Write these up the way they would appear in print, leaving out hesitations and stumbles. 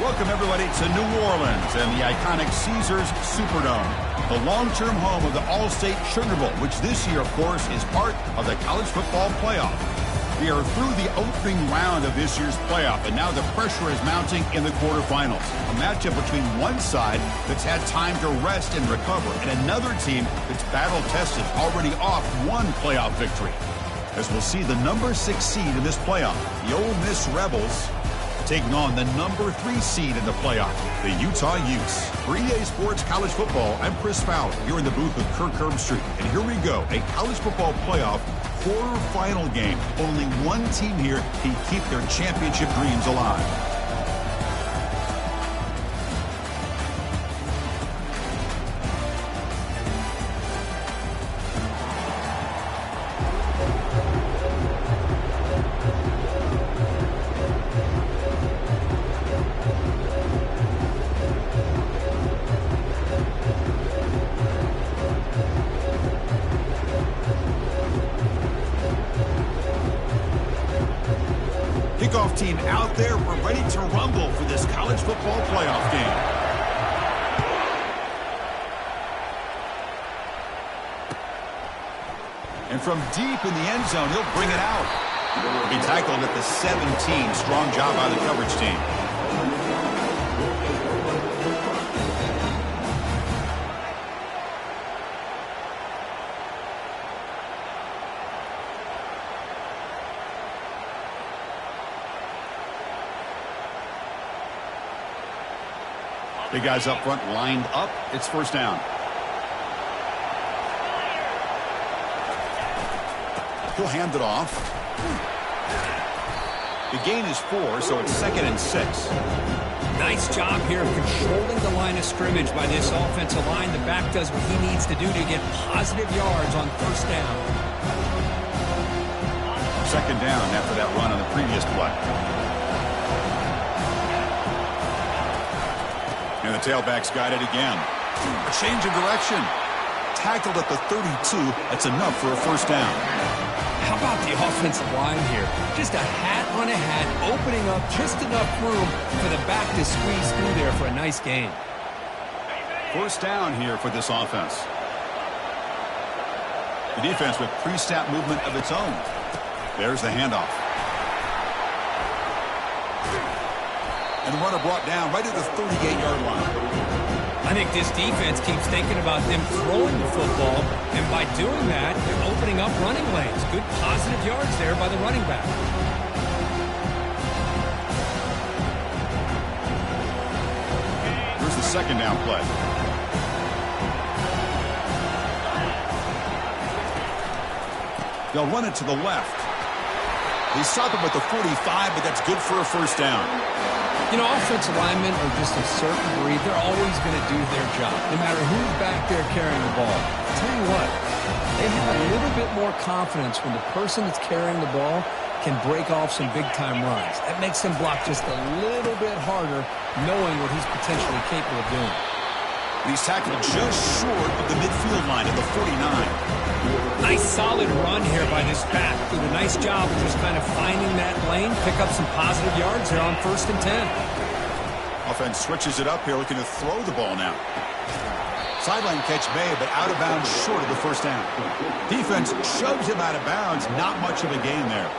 Welcome, everybody, to New Orleans and the iconic Caesars Superdome, the long-term home of the All-State Sugar Bowl, which this year, of course, is part of the college football playoff. We are through the opening round of this year's playoff, and now the pressure is mounting in the quarterfinals. A matchup between one side that's had time to rest and recover, and another team that's battle-tested, already off one playoff victory. As we'll see the number 6 seed in this playoff, the Ole Miss Rebels, taking on the number 3 seed in the playoff, the Utah Utes. For EA Sports College Football, I'm Chris Fowler, here in the booth with Kirk Herbstreit. And here we go, a college football playoff quarterfinal game. Only one team here can keep their championship dreams alive. Kickoff team out there. We're ready to rumble for this college football playoff game. And from deep in the end zone, he'll bring it out. He'll be tackled at the 17. Strong job by the coverage team. Big guys up front lined up. It's first down. He'll hand it off. The gain is 4, so it's 2nd and 6. Nice job here of controlling the line of scrimmage by this offensive line. The back does what he needs to do to get positive yards on first down. 2nd down after that run on the previous play. And the tailback's got it again. A change of direction. Tackled at the 32. That's enough for a first down. How about the offensive line here? Just a hat on a hat, opening up just enough room for the back to squeeze through there for a nice gain. First down here for this offense. The defense with pre-snap movement of its own. There's the handoff. And the runner brought down right at the 38-yard line. I think this defense keeps thinking about them throwing the football, and by doing that, they're opening up running lanes. Good positive yards there by the running back. Here's the 2nd down play. They'll run it to the left. They stop him at the 45, but that's good for a first down. You know, offensive linemen are just a certain breed. They're always going to do their job, no matter who's back there carrying the ball. I'll tell you what, they have a little bit more confidence when the person that's carrying the ball can break off some big-time runs. That makes them block just a little bit harder, knowing what he's potentially capable of doing. He's tackled just short of the midfield line at the 49. Nice solid run here by this back. Did a nice job of just kind of finding that lane, pick up some positive yards there on 1st and 10. Offense switches it up here, looking to throw the ball now. Sideline catch made, but out of bounds short of the first down. Defense shoves him out of bounds. Not much of a gain there.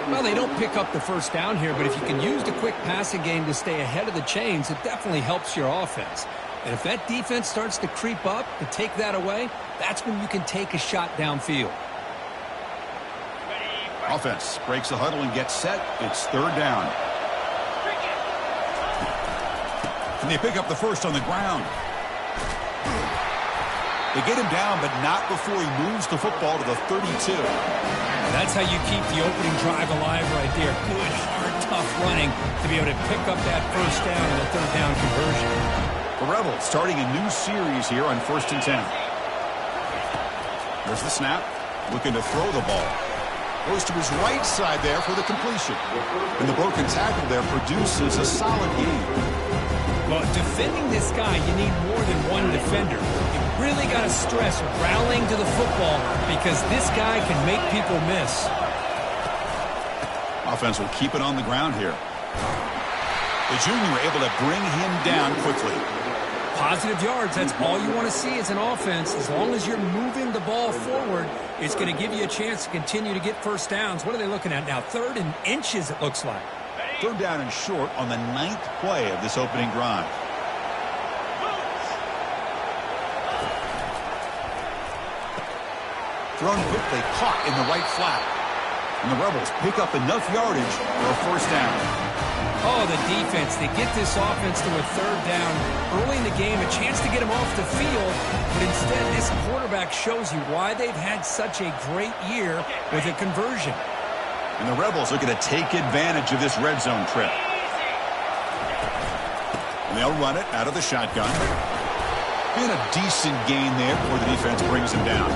Well, they don't pick up the first down here, but if you can use the quick passing game to stay ahead of the chains, it definitely helps your offense. And if that defense starts to creep up and take that away, that's when you can take a shot downfield. Offense breaks the huddle and gets set. It's 3rd down. And they pick up the first on the ground. They get him down, but not before he moves the football to the 32. That's how you keep the opening drive alive right there. Good, hard, tough running to be able to pick up that first down and a 3rd down conversion. The Rebels starting a new series here on 1st and 10. There's the snap. Looking to throw the ball. Goes to his right side there for the completion. And the broken tackle there produces a solid gain. Well, defending this guy, you need more than one defender. You really got to stress rallying to the football because this guy can make people miss. Offense will keep it on the ground here. The junior able to bring him down quickly. Positive yards, that's all you want to see as an offense. As long as you're moving the ball forward, it's going to give you a chance to continue to get first downs. What are they looking at now? 3rd and inches, it looks like. 3rd down and short on the 9th play of this opening drive. Thrown quickly, caught in the right flat. And the Rebels pick up enough yardage for a first down. Oh, the defense. They get this offense to a 3rd down early in the game, a chance to get them off the field, but instead this quarterback shows you why they've had such a great year with a conversion. And the Rebels are going to take advantage of this red zone trip. And they'll run it out of the shotgun. And a decent gain there before the defense brings him down.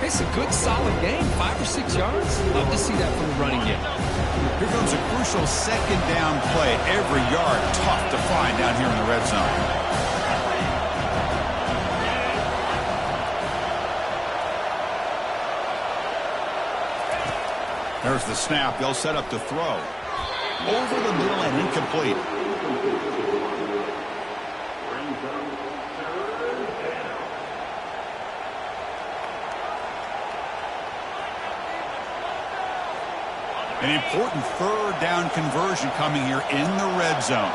It's a good, solid game, 5 or 6 yards. Love to see that from the running game. Here comes a crucial 2nd down play. Every yard tough to find down here in the red zone. There's the snap. They'll set up to throw. Over the middle and incomplete. An important 3rd down conversion coming here in the red zone.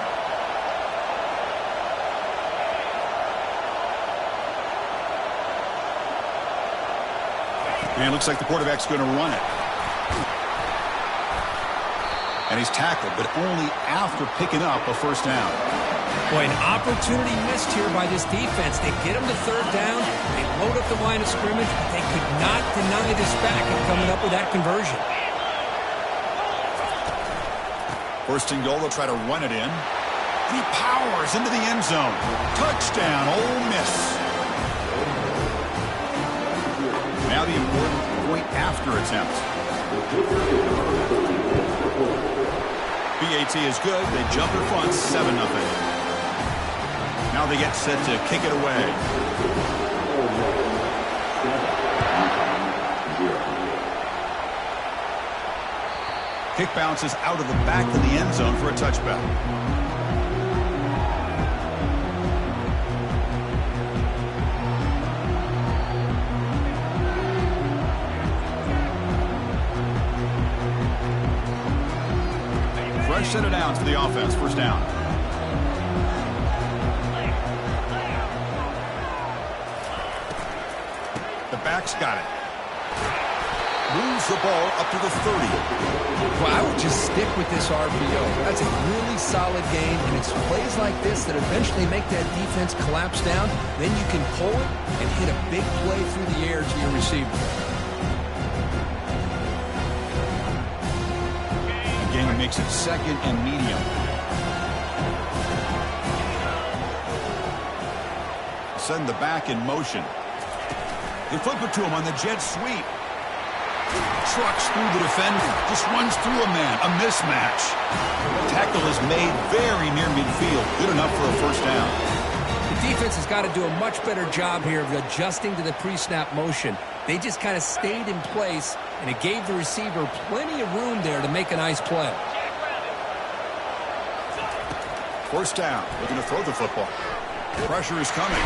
And it looks like the quarterback's going to run it. And he's tackled, but only after picking up a first down. Boy, an opportunity missed here by this defense. They get him to 3rd down. They load up the line of scrimmage, but they could not deny this back and coming up with that conversion. 1st and goal, they'll try to run it in. And he powers into the end zone. Touchdown, Ole Miss. Now the important point after attempt. BAT is good. They jump in front, 7-0. Now they get set to kick it away. Kick bounces out of the back of the end zone for a touchback. Fresh set of downs for the offense. First down. The back's got it. Moves the ball up to the 30. Well, I would just stick with this RPO. That's a really solid game, and it's plays like this that eventually make that defense collapse down. Then you can pull it and hit a big play through the air to your receiver. Again, makes it 2nd and medium. Send the back in motion. They flip it to him on the jet sweep. Trucks through the defender. Just runs through a man. A mismatch. The tackle is made very near midfield. Good enough for a first down. The defense has got to do a much better job here of adjusting to the pre-snap motion. They just kind of stayed in place, and it gave the receiver plenty of room there to make a nice play. First down. Looking to throw the football. Pressure is coming.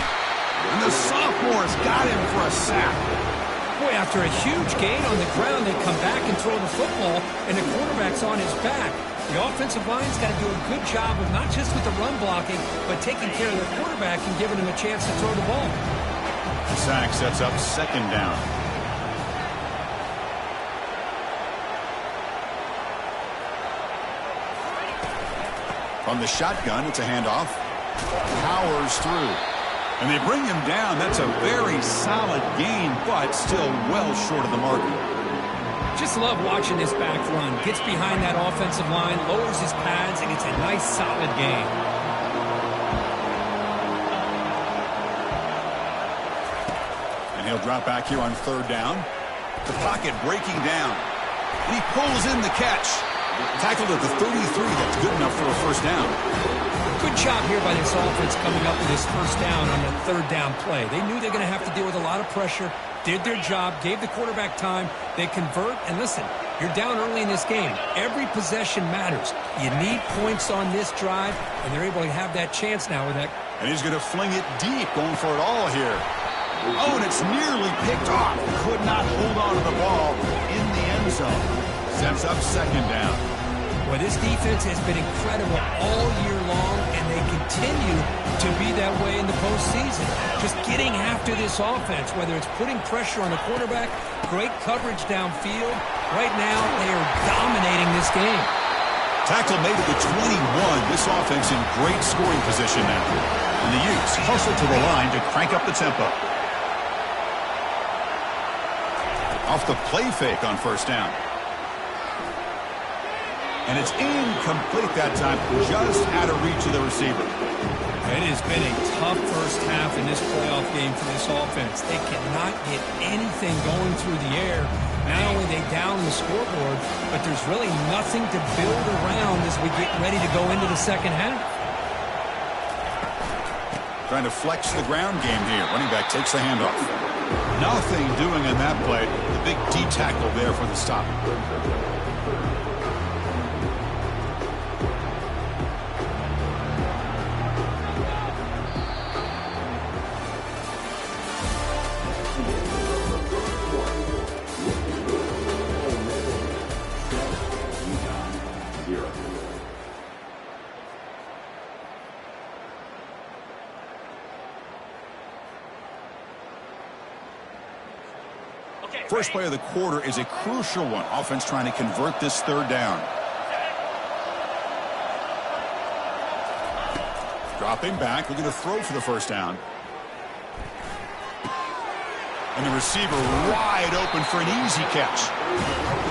And the sophomore's got him for a sack. Boy, after a huge gain on the ground, they come back and throw the football, and the quarterback's on his back. The offensive line's got to do a good job of not just with the run blocking, but taking care of the quarterback and giving him a chance to throw the ball. The sack sets up 2nd down. From the shotgun, it's a handoff. Powers through. And they bring him down. That's a very solid gain, but still well short of the mark. Just love watching this back run. Gets behind that offensive line, lowers his pads, and it's a nice, solid gain. And he'll drop back here on 3rd down. The pocket breaking down. And he pulls in the catch. Tackled at the 33. That's good enough for a first down. Good job here by this offense coming up with this first down on the 3rd down play. They knew they were going to have to deal with a lot of pressure, did their job, gave the quarterback time. They convert, and listen, You're down early in this game. Every possession matters. You need points on this drive, and they're able to have that chance now with that. And he's going to fling it deep, going for it all here. Oh, and it's nearly picked off. Could not hold on to the ball in the end zone. Sets up second down. Well, this defense has been incredible all year long, and they continue to be that way in the postseason. Just getting after this offense, whether it's putting pressure on the quarterback, great coverage downfield. Right now, they are dominating this game. Tackle made at the 21. This offense in great scoring position now. And the Utes hustle to the line to crank up the tempo. Off the play fake on first down. And it's incomplete that time, just out of reach of the receiver. It has been a tough first half in this playoff game for this offense. They cannot get anything going through the air. Not only are they down the scoreboard, but there's really nothing to build around as we get ready to go into the second half. Trying to flex the ground game here. Running back takes the handoff. Nothing doing in that play. The big D tackle there for the stop. First play of the quarter is a crucial one. Offense trying to convert this third down. Dropping back, looking to throw for the first down. And the receiver wide open for an easy catch.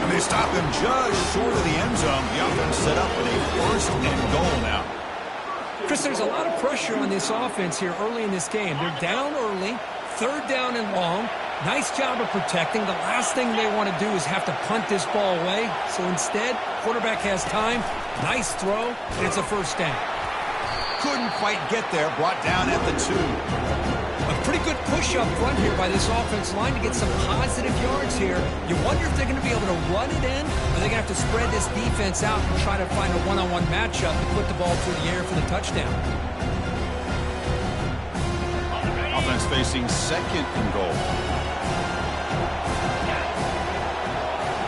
And they stop him just short of the end zone. The offense set up with a first and goal now. Chris, there's a lot of pressure on this offense here early in this game. They're down early, third down and long. Nice job of protecting. The last thing they want to do is have to punt this ball away. So instead, quarterback has time. Nice throw, and it's a first down. Couldn't quite get there. Brought down at the 2. A pretty good push up front here by this offense line to get some positive yards here. You wonder if they're going to be able to run it in, or they're going to have to spread this defense out and try to find a one-on-one matchup to put the ball through the air for the touchdown. Offense facing second and goal.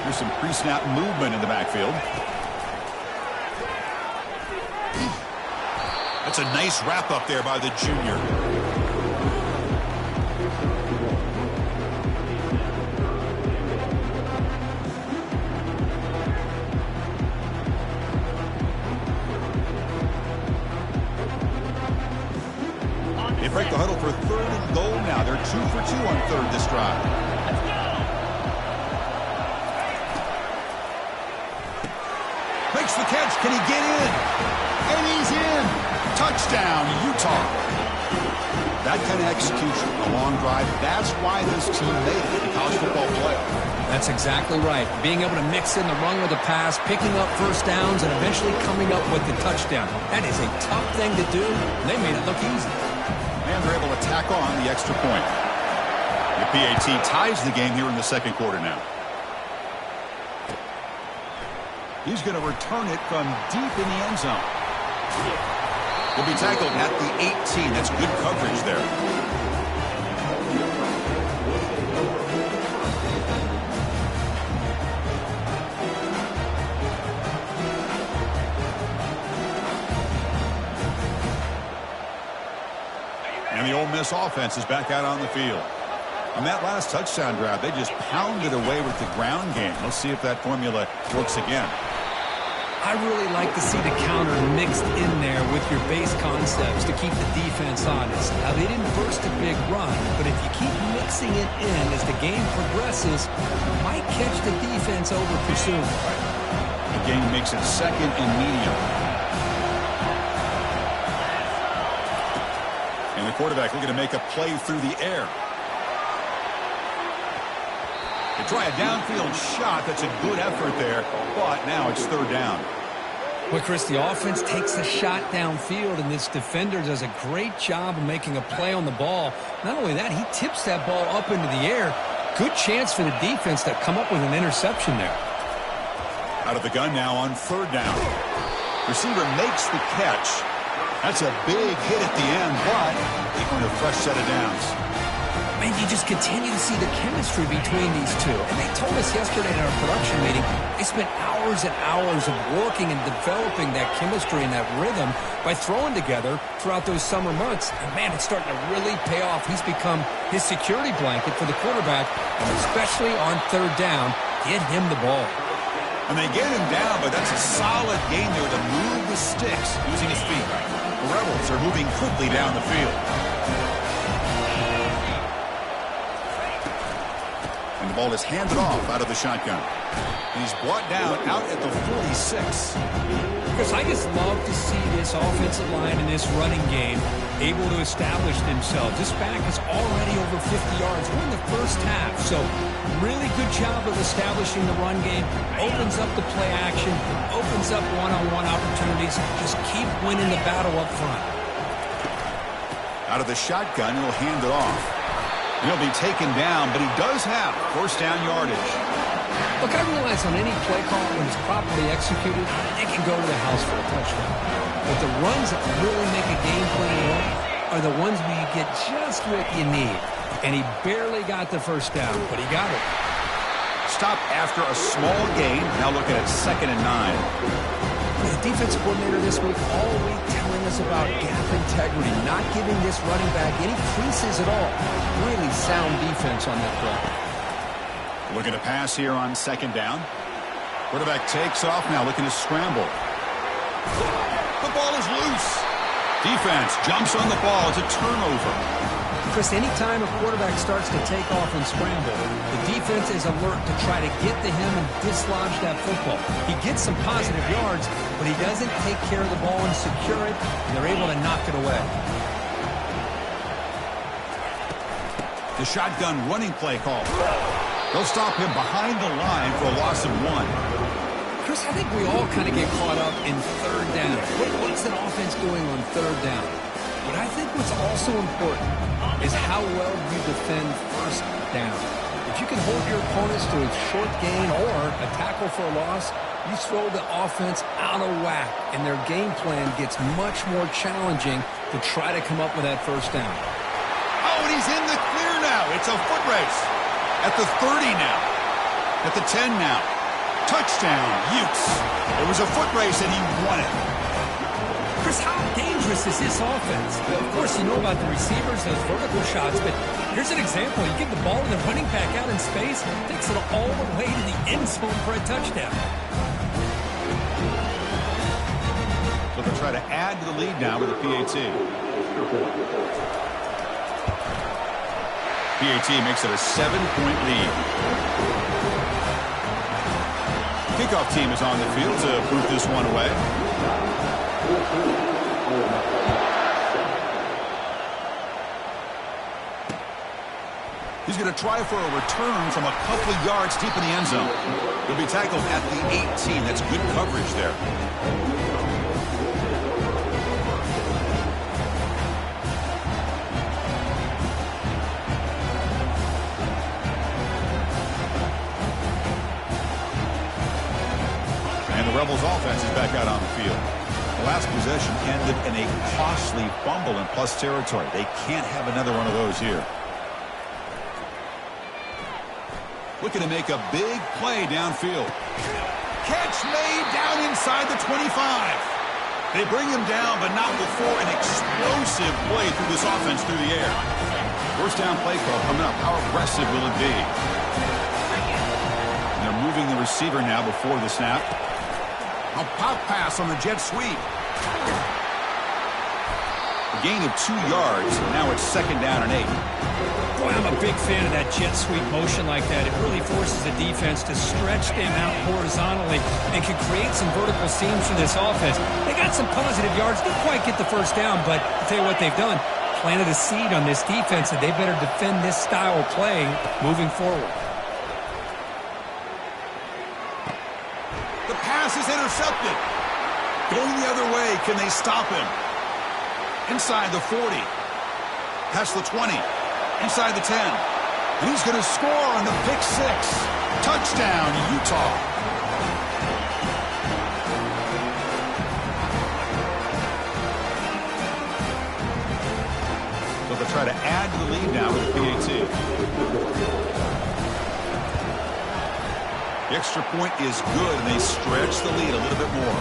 Here's some pre-snap movement in the backfield. That's a nice wrap up there by the junior. They break the huddle for third and goal now. They're 2 for 2 on third this drive. Makes the catch. Can he get in? And he's in. Touchdown, Utah. That kind of execution, a long drive, that's why this team made it in the college football playoff. That's exactly right. Being able to mix in the run with the pass, picking up first downs, and eventually coming up with the touchdown. That is a tough thing to do, and they made it look easy. And they're able to tack on the extra point. The PAT ties the game here in the second quarter now. He's going to return it from deep in the end zone. Will be tackled at the 18. That's good coverage there. And the Ole Miss offense is back out on the field. On that last touchdown drive, they just pounded away with the ground game. Let's see if that formula works again. I really like to see the counter mixed in there with your base concepts to keep the defense honest. Now, they didn't burst a big run, but if you keep mixing it in as the game progresses, you might catch the defense over pursuing. The game makes it second and medium. And the quarterback looking to make a play through the air. They try a downfield shot. That's a good effort there, but now it's third down. Well, Chris, the offense takes a shot downfield, and this defender does a great job of making a play on the ball. Not only that, he tips that ball up into the air. Good chance for the defense to come up with an interception there. Out of the gun now on 3rd down. Receiver makes the catch. That's a big hit at the end, but they earn a fresh set of downs. Man, you just continue to see the chemistry between these two. And they told us yesterday in our production meeting, they spent hours and hours of working and developing that chemistry and that rhythm by throwing together throughout those summer months. And man, it's starting to really pay off. He's become his security blanket for the quarterback, and especially on 3rd down, get him the ball. And they get him down, but that's a solid game there to move the sticks using his feet. The Rebels are moving quickly down the field. And the ball is handed off out of the shotgun. And he's brought down out at the 46. Because I just love to see this offensive line in this running game able to establish themselves. This back is already over 50 yards. We're in the first half, so really good job of establishing the run game. Opens up the play action, opens up one-on-one opportunities. Just keep winning the battle up front. Out of the shotgun, he'll hand it off. He'll be taken down, but he does have 1st down yardage. Look, I realize on any play call, when it's properly executed, it can go to the house for a touchdown. But the runs that really make a game plan work are the ones where you get just what you need. And he barely got the 1st down, but he got it. Stop after a small gain. Now looking at 2nd and 9. The defensive coordinator this week all week telling us about gap integrity, not giving this running back any creases at all. Really sound defense on that play. Looking to pass here on 2nd down. Quarterback takes off now, looking to scramble. The ball is loose. Defense jumps on the ball. It's a turnover. Chris, anytime a quarterback starts to take off and scramble, the defense is alert to try to get to him and dislodge that football. He gets some positive yards, but he doesn't take care of the ball and secure it, and they're able to knock it away. The shotgun running play call. They'll stop him behind the line for a loss of 1. Chris, I think we all kind of get caught up in 3rd down. What's an offense doing on 3rd down? But I think what's also important is how well you defend 1st down. If you can hold your opponents to a short gain or a tackle for a loss, you throw the offense out of whack, and their game plan gets much more challenging to try to come up with that 1st down. Oh, and he's in the clear now. It's a foot race. At the 30 now. At the 10 now. Touchdown, Utes. It was a foot race, and he won it. Chris, how dangerous is this offense? Of course, you know about the receivers, those vertical shots, but here's an example. You get the ball and the running back out in space, takes it all the way to the end zone for a touchdown. So they'll try to add to the lead now with a PAT. PAT makes it a 7-point lead. Kickoff team is on the field to put this one away. He's going to try for a return from a couple of yards deep in the end zone. He'll be tackled at the 18. That's good coverage there. The Rebels offense is back out on the field. The last possession ended in a costly fumble in plus territory. They can't have another one of those here. Looking to make a big play downfield. Catch made down inside the 25. They bring him down, but not before an explosive play through this offense through the air. 1st down play call coming up. How aggressive will it be? And they're moving the receiver now before the snap. A pop pass on the jet sweep. A gain of 2 yards. Now it's 2nd down and 8. Boy, I'm a big fan of that jet sweep motion like that. It really forces the defense to stretch them out horizontally and can create some vertical seams for this offense. They got some positive yards. Didn't quite get the 1st down, but I'll tell you what they've done. Planted a seed on this defense that they better defend this style of play moving forward. The pass is intercepted. Going the other way. Can they stop him? Inside the 40. Past the 20. Inside the 10. And he's going to score on the pick 6. Touchdown, Utah. they'll try to add to the lead now with the PAT. The extra point is good, and they stretch the lead a little bit more.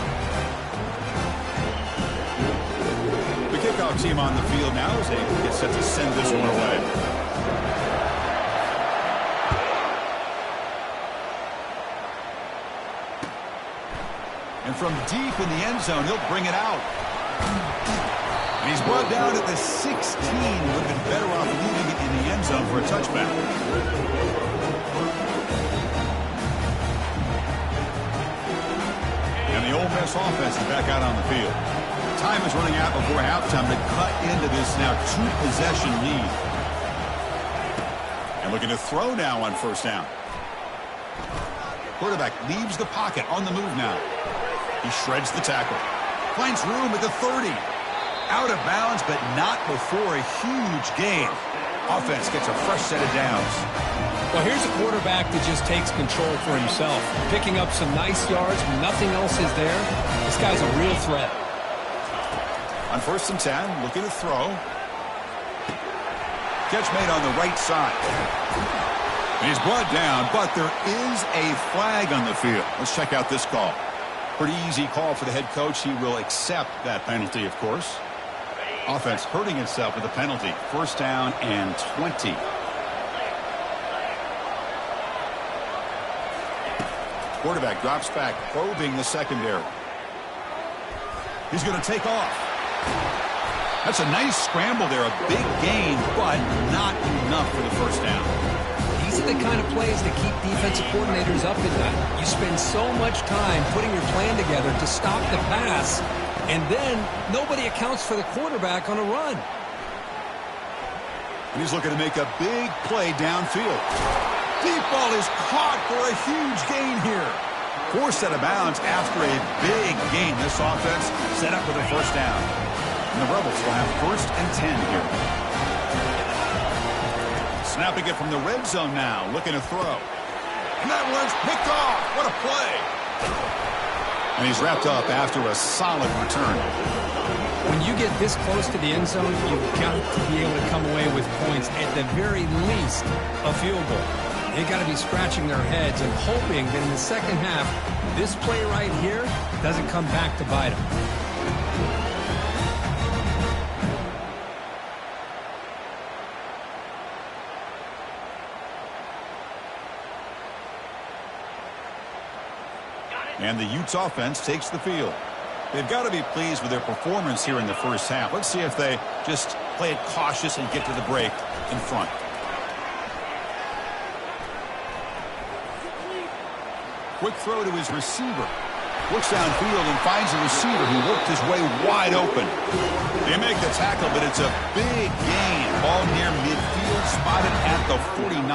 The kickoff team on the field now is able to get set to send this one away. And from deep in the end zone, he'll bring it out. And he's brought down at the 16. Would have been better off leaving it in the end zone for a touchback. And the Ole Miss offense is back out on the field. Time is running out before halftime to cut into this now two-possession lead. And looking to throw now on first down. Quarterback leaves the pocket on the move now. He shreds the tackle. Finds room at the 30. Out of bounds, but not before a huge gain. Offense gets a fresh set of downs. Well, here's a quarterback that just takes control for himself. Picking up some nice yards when nothing else is there. This guy's a real threat. On 1st and 10, looking to throw. Catch made on the right side. And he's brought down, but there is a flag on the field. Let's check out this call. Pretty easy call for the head coach. He will accept that penalty, of course. Offense hurting itself with a penalty. 1st down and 20. Quarterback drops back, probing the secondary. He's going to take off. That's a nice scramble there. A big gain, but not enough for the 1st down. These are the kind of plays that keep defensive coordinators up at night. You spend so much time putting your plan together to stop the pass, and then nobody accounts for the quarterback on a run. And he's looking to make a big play downfield. Deep ball is caught for a huge gain here. Forced out of bounds after a big gain. This offense set up with a 1st down. And the Rebels will have 1st and 10 here. Snapping it from the red zone now, looking to throw. And that one's picked off. What a play. And he's wrapped up after a solid return. When you get this close to the end zone, you've got to be able to come away with points, at the very least, a field goal. They've got to be scratching their heads and hoping that in the second half, this play right here doesn't come back to bite them. And the Utes offense takes the field. They've got to be pleased with their performance here in the 1st half. Let's see if they just play it cautious and get to the break in front. Quick throw to his receiver. Looks downfield and finds a receiver who worked his way wide open. They make the tackle, but it's a big gain. Ball near midfield, spotted at the 49.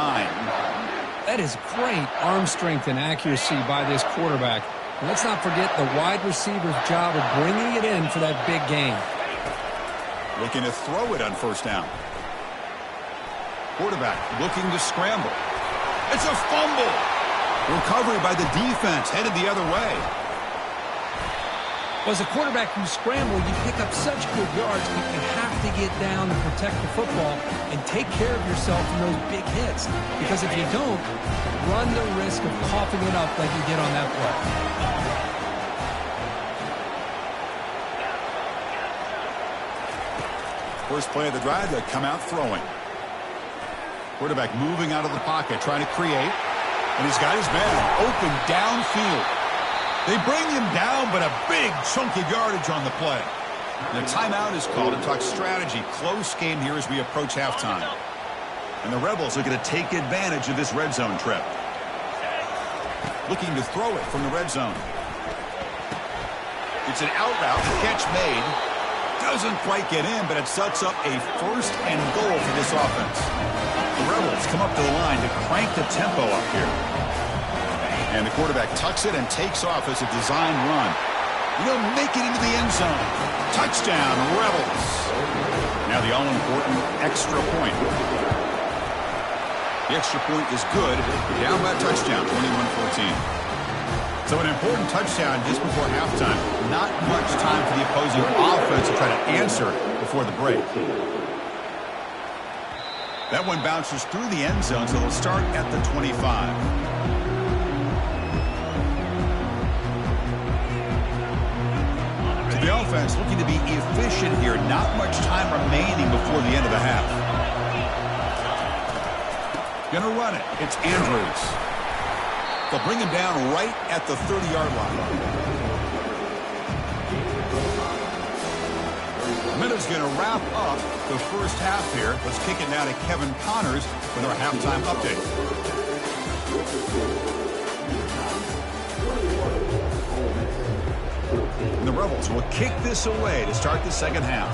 That is great arm strength and accuracy by this quarterback. And let's not forget the wide receiver's job of bringing it in for that big gain. Looking to throw it on 1st down. Quarterback looking to scramble. It's a fumble. Recovery by the defense, headed the other way. Well, as a quarterback who scramble, you pick up such good yards, but you have to get down and protect the football and take care of yourself in those big hits. Because if you don't, run the risk of coughing it up like you did on that play. First play of the drive, they come out throwing. Quarterback moving out of the pocket, trying to create. And he's got his man open downfield. They bring him down, but a big chunk of yardage on the play. And a timeout is called to talk strategy. Close game here as we approach halftime. And the Rebels are going to take advantage of this red zone trip. Looking to throw it from the red zone. It's an out route, catch made. Doesn't quite get in, but it sets up a 1st and goal for this offense. The Rebels come up to the line to crank the tempo up here. And the quarterback tucks it and takes off as a design run. He'll make it into the end zone. Touchdown, Rebels. Now the all-important extra point. The extra point is good. Down by a touchdown, 21-14. So an important touchdown just before halftime. Not much time for the opposing offense to try to answer before the break. That one bounces through the end zone, so they'll start at the 25. The offense looking to be efficient here. Not much time remaining before the end of the half. Gonna run it. It's Andrews. They'll bring him down right at the 30-yard line. A minute's gonna wrap up the first half here. Let's kick it now to Kevin Connors with our halftime update. And the Rebels will kick this away to start the second half.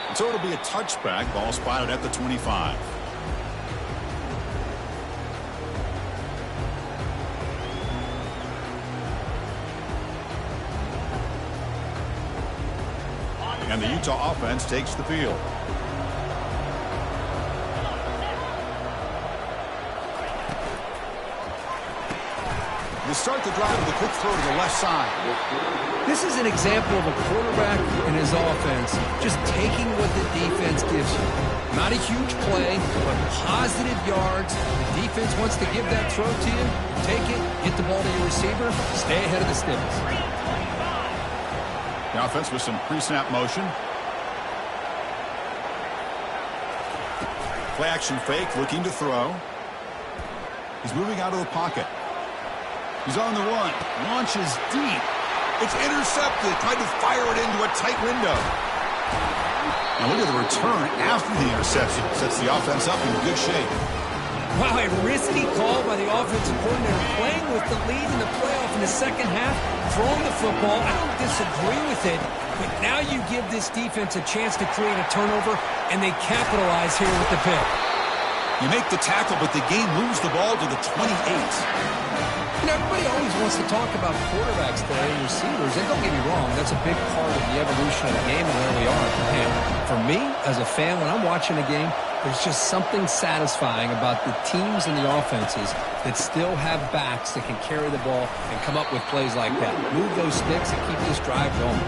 And so it'll be a touchback. Ball spotted at the 25. And the Utah offense takes the field. To start the drive with a quick throw to the left side. This is an example of a quarterback and his offense just taking what the defense gives you. Not a huge play, but positive yards. The defense wants to give that throw to you. Take it, get the ball to your receiver, stay ahead of the sticks. The offense with some pre-snap motion. Play action fake, looking to throw. He's moving out of the pocket. He's on the run. Launches deep. It's intercepted. Tried to fire it into a tight window. Now look at the return after the interception. Sets the offense up in good shape. Wow, a risky call by the offensive coordinator. Playing with the lead in the playoff in the second half. Throwing the football. I don't disagree with it. But now you give this defense a chance to create a turnover, and they capitalize here with the pick. You make the tackle, but the game moves the ball to the 28. You know, everybody always wants to talk about quarterbacks today and receivers, and don't get me wrong, that's a big part of the evolution of the game and where we are. And for me, as a fan, when I'm watching a game, there's just something satisfying about the teams and the offenses that still have backs that can carry the ball and come up with plays like that. Move those sticks and keep this drive going.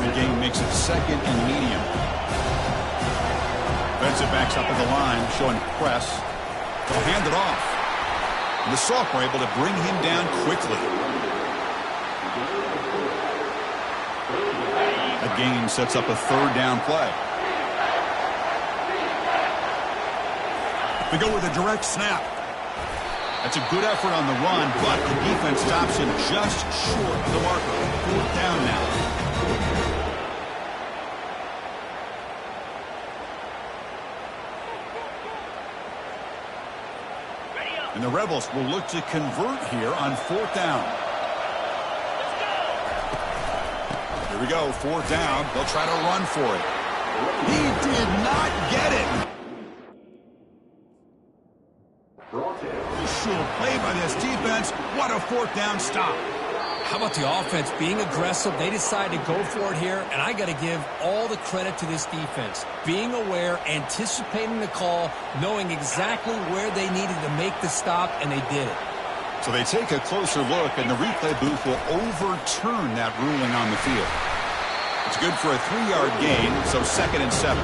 The game makes it second and medium. Defensive backs up at the line, showing press. They'll hand it off. And the sophomore able to bring him down quickly. That gain sets up a third down play. They go with a direct snap. That's a good effort on the run, but the defense stops him just short of the marker. Fourth down now. And the Rebels will look to convert here on fourth down. Here we go, fourth down. They'll try to run for it. He did not get it. Crucial play by this defense. What a fourth down stop. How about the offense being aggressive? They decided to go for it here, and I got to give all the credit to this defense. Being aware, anticipating the call, knowing exactly where they needed to make the stop, and they did it. So they take a closer look, and the replay booth will overturn that ruling on the field. It's good for a 3-yard gain, so 2nd and 7.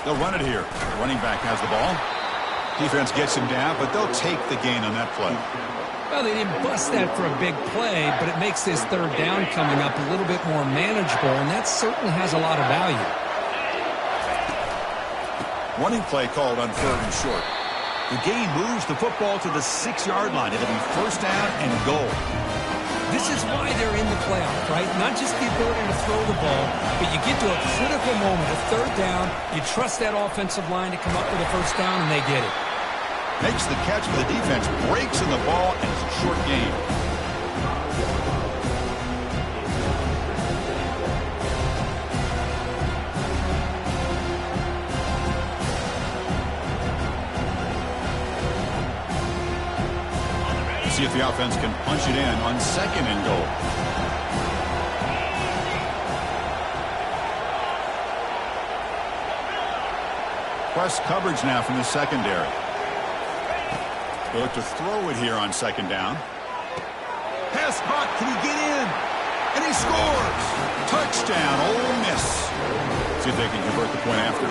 They'll run it here. The running back has the ball. Defense gets him down, but they'll take the gain on that play. Well, they didn't bust that for a big play, but it makes this third down coming up a little bit more manageable, and that certainly has a lot of value. Running play called on 3rd and short. The gain moves the football to the 6-yard line. It'll be first down and goal. This is why they're in the playoff, right? Not just the ability to throw the ball, but you get to a critical moment, a third down, you trust that offensive line to come up with a first down, and they get it. Makes the catch for the defense, breaks in the ball, and it's a short gain. See if the offense can punch it in on 2nd and goal. press coverage now from the secondary. They'll look to throw it here on second down. Pass caught. Can he get in? And he scores. Touchdown, Ole Miss. See if they can convert the point after.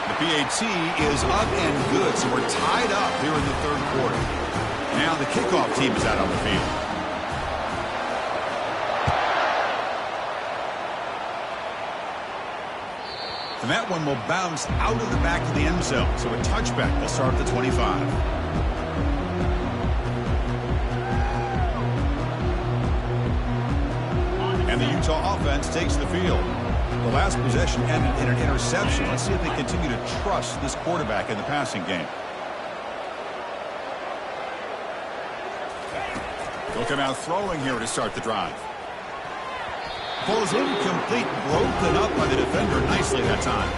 The PAT is up and good, so we're tied up here in the third quarter. Now the kickoff team is out on the field. And that one will bounce out of the back of the end zone. So a touchback will start at the 25. And the Utah offense takes the field. The last possession ended in an interception. Let's see if they continue to trust this quarterback in the passing game. They'll come out throwing here to start the drive. Ball is incomplete, broken up by the defender nicely that time.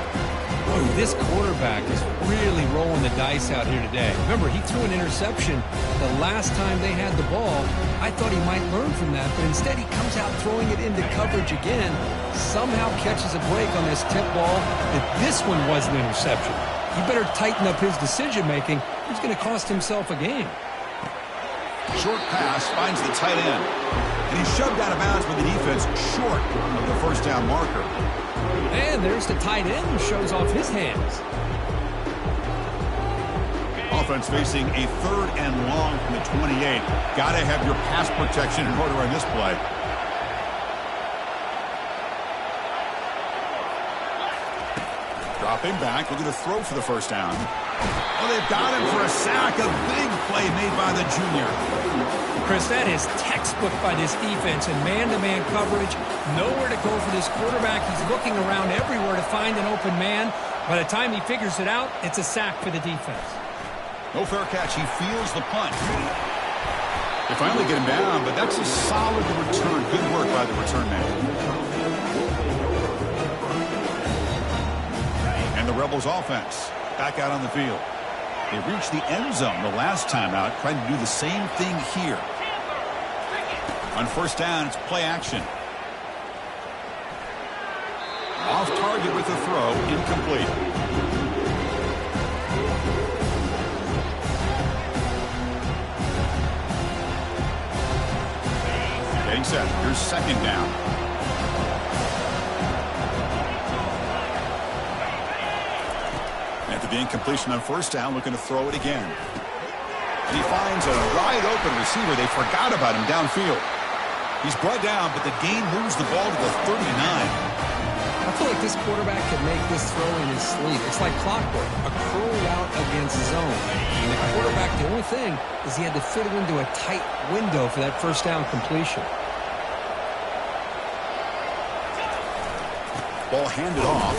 Oh, this quarterback is really rolling the dice out here today. Remember, he threw an interception the last time they had the ball. I thought he might learn from that, but instead he comes out throwing it into coverage again, somehow catches a break on this tip ball that this one was an interception. He better tighten up his decision-making. He's going to cost himself a game. Short pass finds the tight end. And he's shoved out of bounds with the defense short of the first down marker. And there's the tight end who shows off his hands. Offense facing a third and long from the 28. Got to have your pass protection in order on this play. Dropping back, looking to throw for the first down. Oh, they've got him for a sack. A big play made by the junior. Chris, that is textbook by this defense and man-to-man coverage. Nowhere to go for this quarterback. He's looking around everywhere to find an open man. By the time he figures it out, it's a sack for the defense. No fair catch. He feels the punt. They finally get him down, but that's a solid return. Good work by the return man. And the Rebels offense back out on the field. They reached the end zone the last time out, trying to do the same thing here. On first down, it's play action. Off target with the throw, incomplete. Getting set. Here's second down. After the incompletion on first down, looking to throw it again. And he finds a wide open receiver. They forgot about him downfield. He's brought down, but the gain moves the ball to the 39. I feel like this quarterback could make this throw in his sleep. It's like clockwork, a curl route against zone. And the quarterback, the only thing is he had to fit it into a tight window for that first down completion. Ball handed off,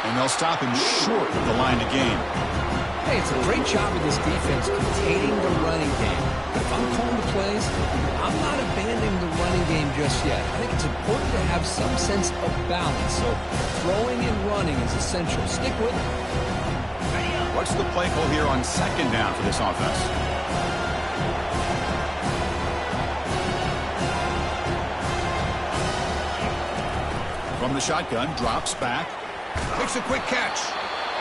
and they'll stop him short of the line of game. Hey, it's a great job of this defense containing the running game. But if I'm calling the plays, I'm not abandoning the running game just yet. I think it's important to have some sense of balance. So throwing and running is essential. Stick with it. What's the play call here on second down for this offense? From the shotgun, drops back, makes a quick catch.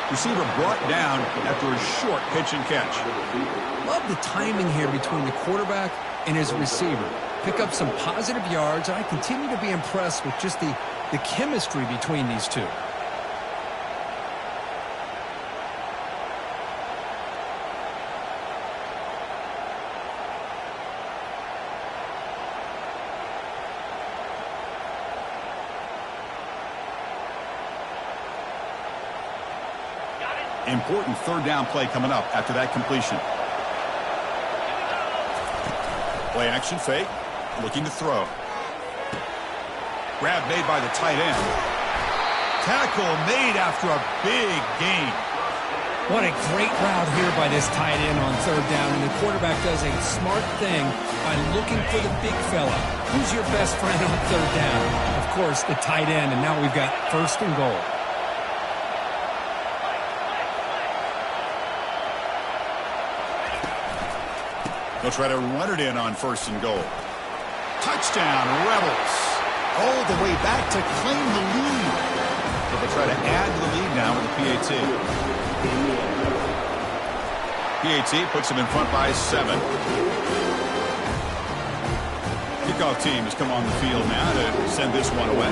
Receiver brought down after a short pitch and catch. Love the timing here between the quarterback and his receiver. Pick up some positive yards, and I continue to be impressed with just the chemistry between these two. Important third down play coming up after that completion. Play action fake. Looking to throw. Grab made by the tight end. Tackle made after a big gain. What a great route here by this tight end on third down. And the quarterback does a smart thing by looking for the big fella. Who's your best friend on third down? Of course, the tight end. And now we've got first and goal. They'll try to run it in on first and goal. Touchdown, Rebels. All the way back to claim the lead. But they'll try to add to the lead now with the PAT. PAT puts them in front by 7. Kickoff team has come on the field now to send this one away.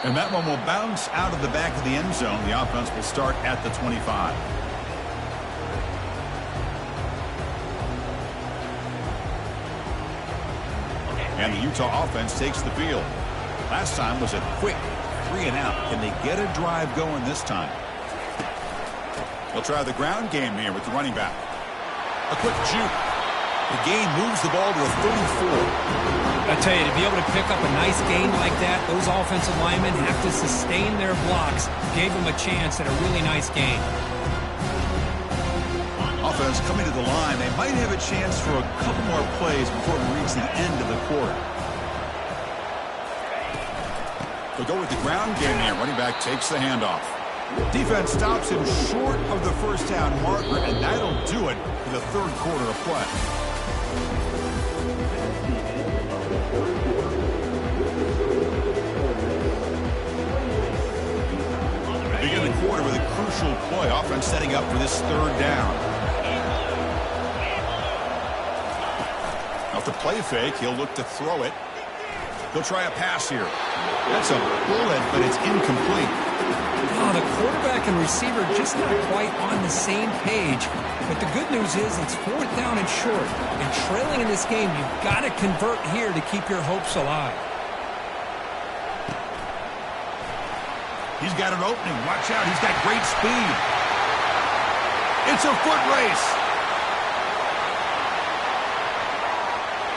And that one will bounce out of the back of the end zone. The offense will start at the 25. And the Utah offense takes the field. Last time was a quick 3-and-out. Can they get a drive going this time? They'll try the ground game here with the running back. A quick juke. The gain moves the ball to the 34. I tell you, to be able to pick up a nice gain like that, those offensive linemen have to sustain their blocks. Gave them a chance at a really nice gain. Offense coming to the line. They might have a chance for a couple more plays before we reach the end of the quarter. They'll go with the ground game here. Running back takes the handoff. Defense stops him short of the first down marker, and that'll do it for the third quarter of play. Begin the quarter with a crucial play. Offense setting up for this third down. Off the play fake, he'll look to throw it. He'll try a pass here. That's a bullet, but it's incomplete. Oh, the quarterback and receiver just not quite on the same page. But the good news is it's 4th down and short. And trailing in this game, you've got to convert here to keep your hopes alive. He's got an opening. Watch out. He's got great speed. It's a foot race.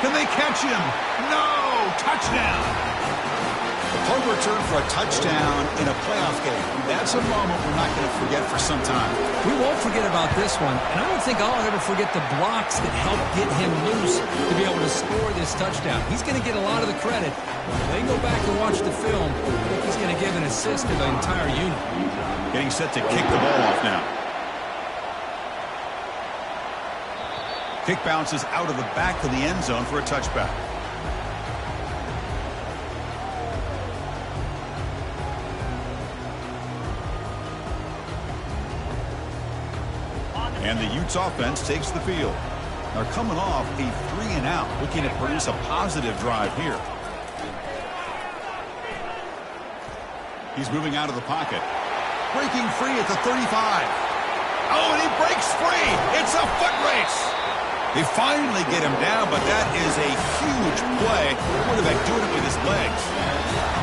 Can they catch him? No! Touchdown! The punt return for a touchdown in a playoff game. That's a moment we're not going to forget for some time. We won't forget about this one, and I don't think I'll ever forget the blocks that helped get him loose to be able to score this touchdown. He's going to get a lot of the credit. When they go back and watch the film, I think he's going to give an assist to the entire unit. Getting set to kick the ball off now. Kick bounces out of the back of the end zone for a touchback. And the Utes offense takes the field. They're coming off a 3-and-out, looking to produce a positive drive here. He's moving out of the pocket. Breaking free at the 35. Oh, and he breaks free. It's a foot race. They finally get him down, but that is a huge play. The quarterback doing it with his legs.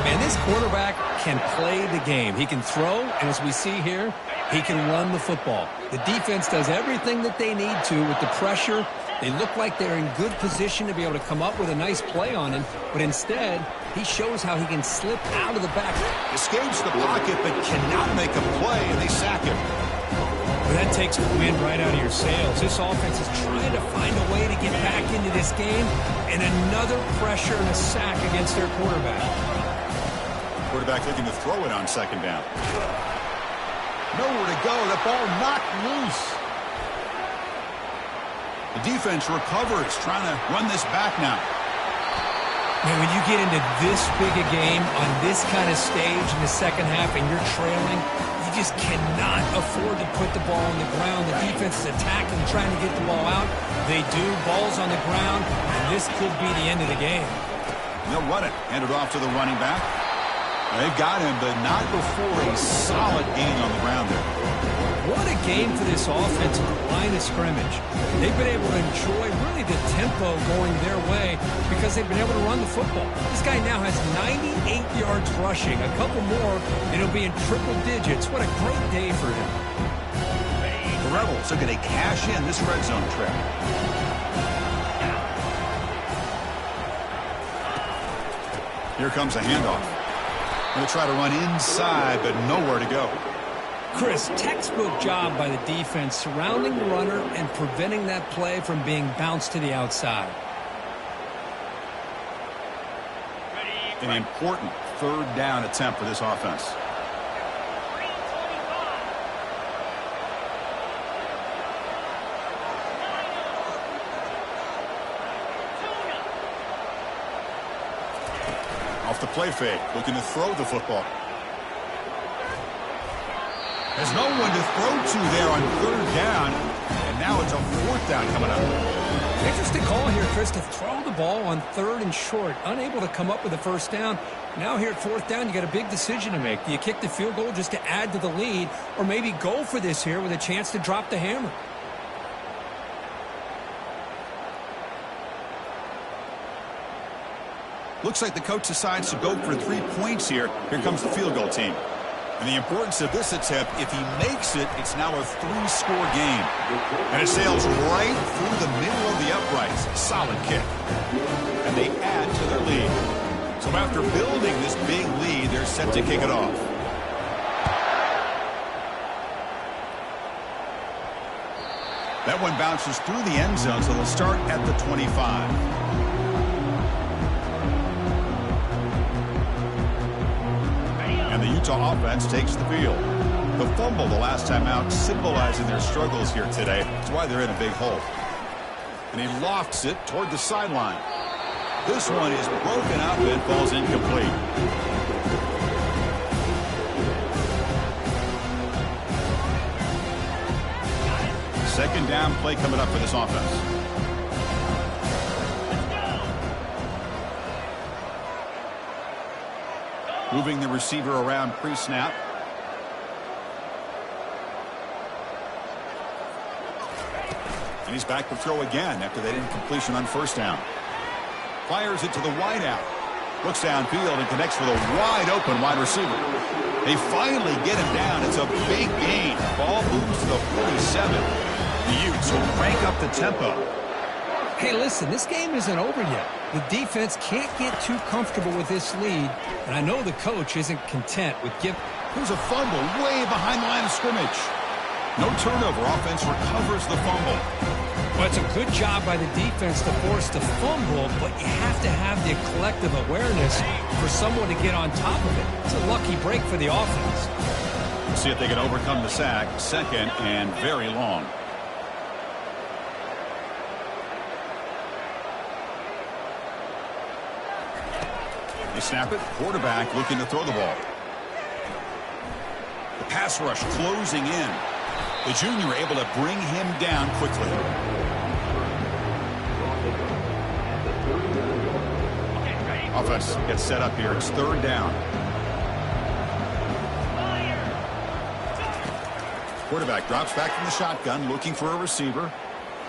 Man, this quarterback can play the game. He can throw, and as we see here, he can run the football. The defense does everything that they need to with the pressure. They look like they're in good position to be able to come up with a nice play on him, but instead, he shows how he can slip out of the back. Escapes the pocket, but cannot make a play, and they sack him. Well, that takes the wind right out of your sails. This offense is trying to find a way to get back into this game, and another pressure and a sack against their quarterback. Quarterback looking to throw it on second down. Nowhere to go. The ball knocked loose. The defense recovers, trying to run this back now. Man, when you get into this big a game on this kind of stage in the second half and you're trailing, you just cannot afford to put the ball on the ground. The defense is attacking, trying to get the ball out. They do. Ball's on the ground, and this could be the end of the game. And they'll run it. Hand it off to the running back. They've got him, but not before a solid gain on the ground there. What a game for this offense at the line of scrimmage. They've been able to enjoy really the tempo going their way because they've been able to run the football. This guy now has 98 yards rushing. A couple more, and he'll be in triple digits. What a great day for him. The Rebels are going to cash in this red zone trip. Here comes a handoff. Going to try to run inside, but nowhere to go. Chris, textbook job by the defense surrounding the runner and preventing that play from being bounced to the outside. An important third down attempt for this offense. Off the play fake, looking to throw the football. There's no one to throw to there on third down. And now it's a fourth down coming up. Interesting call here, Chris, to throw the ball on third and short. Unable to come up with a first down. Now here at fourth down, you got a big decision to make. Do you kick the field goal just to add to the lead, or maybe go for this here with a chance to drop the hammer? Looks like the coach decides to go for 3 points here. Here comes the field goal team. And the importance of this attempt, if he makes it, it's now a 3-score game. And it sails right through the middle of the uprights. Solid kick. And they add to their lead. So after building this big lead, they're set to kick it off. That one bounces through the end zone, so they'll start at the 25. And the Utah offense takes the field. The fumble the last time out, symbolizing their struggles here today. That's why they're in a big hole. And he lofts it toward the sideline. This one is broken up and falls incomplete. Second down play coming up for this offense. Moving the receiver around pre-snap. And he's back to throw again after that incompletion on first down. Fires it to the wideout. Looks downfield and connects with a wide-open wide receiver. They finally get him down. It's a big gain. Ball moves to the 47. The Utes will crank up the tempo. Hey, listen, this game isn't over yet. The defense can't get too comfortable with this lead, and I know the coach isn't content with giving. Here's a fumble way behind the line of scrimmage. No turnover. Offense recovers the fumble. Well, it's a good job by the defense to force the fumble, but you have to have the collective awareness for someone to get on top of it. It's a lucky break for the offense. We'll see if they can overcome the sack. Second and very long. They snap it. Quarterback looking to throw the ball. The pass rush closing in. The junior able to bring him down quickly. Offense gets set up here. It's third down. Quarterback drops back from the shotgun, looking for a receiver.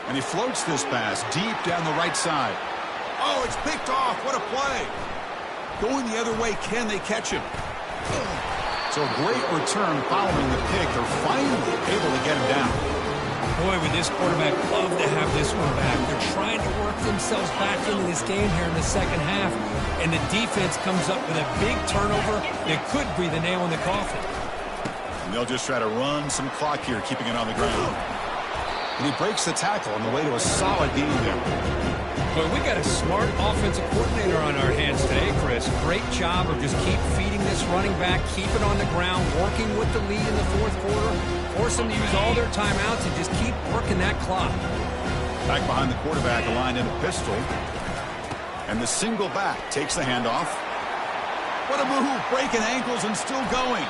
And he floats this pass deep down the right side. Oh, it's picked off. What a play. Going the other way, can they catch him? So a great return following the pick. They're finally able to get him down. Boy, would this quarterback love to have this one back. They're trying to work themselves back into this game here in the second half. And the defense comes up with a big turnover that could be the nail in the coffin. And they'll just try to run some clock here, keeping it on the ground. And he breaks the tackle on the way to a solid game there. But we got a smart offensive coordinator on our hands today, Chris. Great job of just keep feeding this running back, keep it on the ground, working with the lead in the fourth quarter, force them to use all their timeouts and just keep working that clock. Back behind the quarterback, aligned in a pistol. And the single back takes the handoff. What a move, breaking ankles and still going.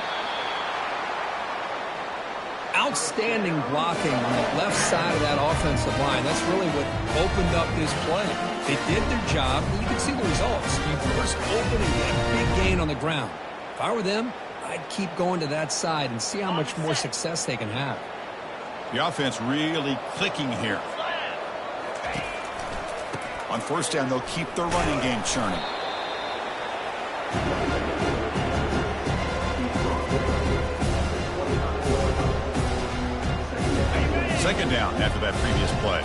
Outstanding blocking on the left side of that offensive line. That's really what opened up this play. They did their job, and you can see the results. You first open and get a big gain on the ground. If I were them, I'd keep going to that side and see how much more success they can have. The offense really clicking here. On first down, they'll keep their running game churning. Second down after that previous play.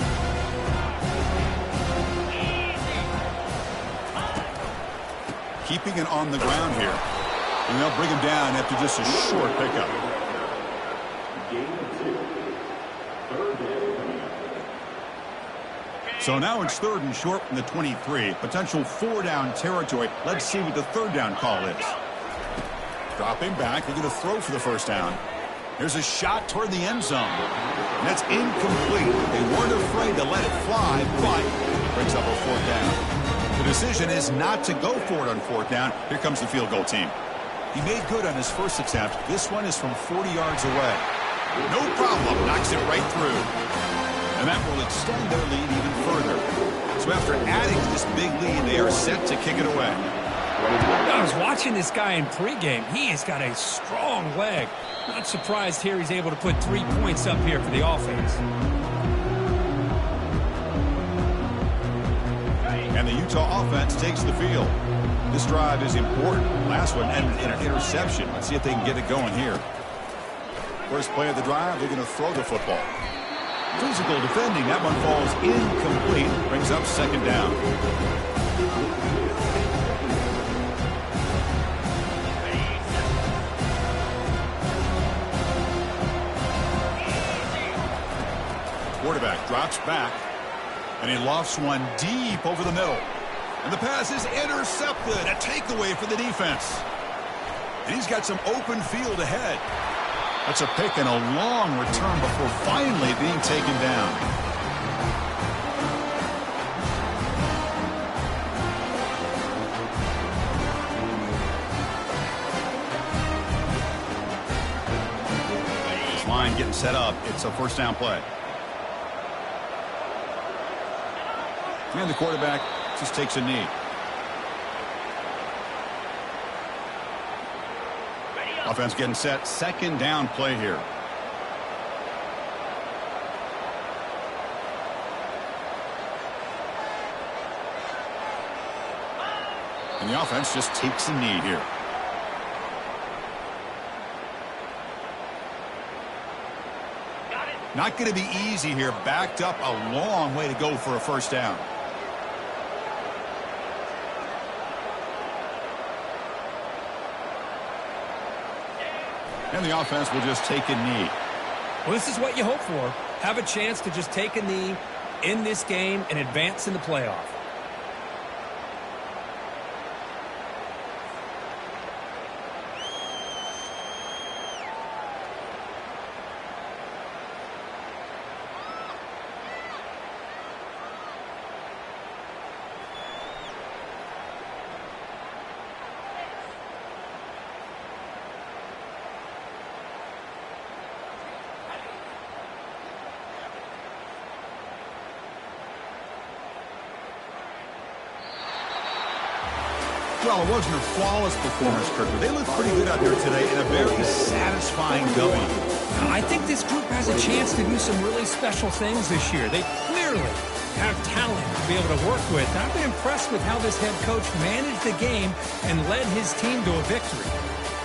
Keeping it on the ground here. And they'll bring him down after just a short pickup. So now it's third and short from the 23. Potential four-down territory. Let's see what the third down call is. Dropping back. They're going to throw for the first down. There's a shot toward the end zone. And that's incomplete. They weren't afraid to let it fly, but brings up a fourth down. The decision is not to go for it on 4th down. Here comes the field goal team. He made good on his first attempt. This one is from 40 yards away. No problem. Knocks it right through. And that will extend their lead even further. So after adding to this big lead, they are set to kick it away. I was watching this guy in pregame. He has got a strong leg. Not surprised here he's able to put 3 points up here for the offense. And the Utah offense takes the field. This drive is important. Last one ended in an interception. Let's see if they can get it going here. First play of the drive, they're going to throw the football. Physical defending. That one falls incomplete. Brings up 2nd down. Quarterback drops back. And he lofts one deep over the middle. And the pass is intercepted. A takeaway for the defense. And he's got some open field ahead. That's a pick and a long return before finally being taken down. This line getting set up. It's a 1st down play. And the quarterback just takes a knee. Offense getting set. 2nd down play here. And the offense just takes a knee here. Not going to be easy here. Backed up a long way to go for a 1st down. And the offense will just take a knee. Well, this is what you hope for. Have a chance to just take a knee in this game and advance in the playoff. Well, it wasn't a flawless performance, Kirk, but they looked pretty good out there today in a very satisfying W. I think this group has a chance to do some really special things this year. They clearly have talent to be able to work with. I've been impressed with how this head coach managed the game and led his team to a victory.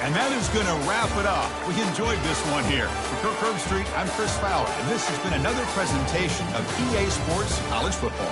And that is going to wrap it up. We enjoyed this one here. For Kirk Herbstreit, I'm Chris Fowler, and this has been another presentation of EA Sports College Football.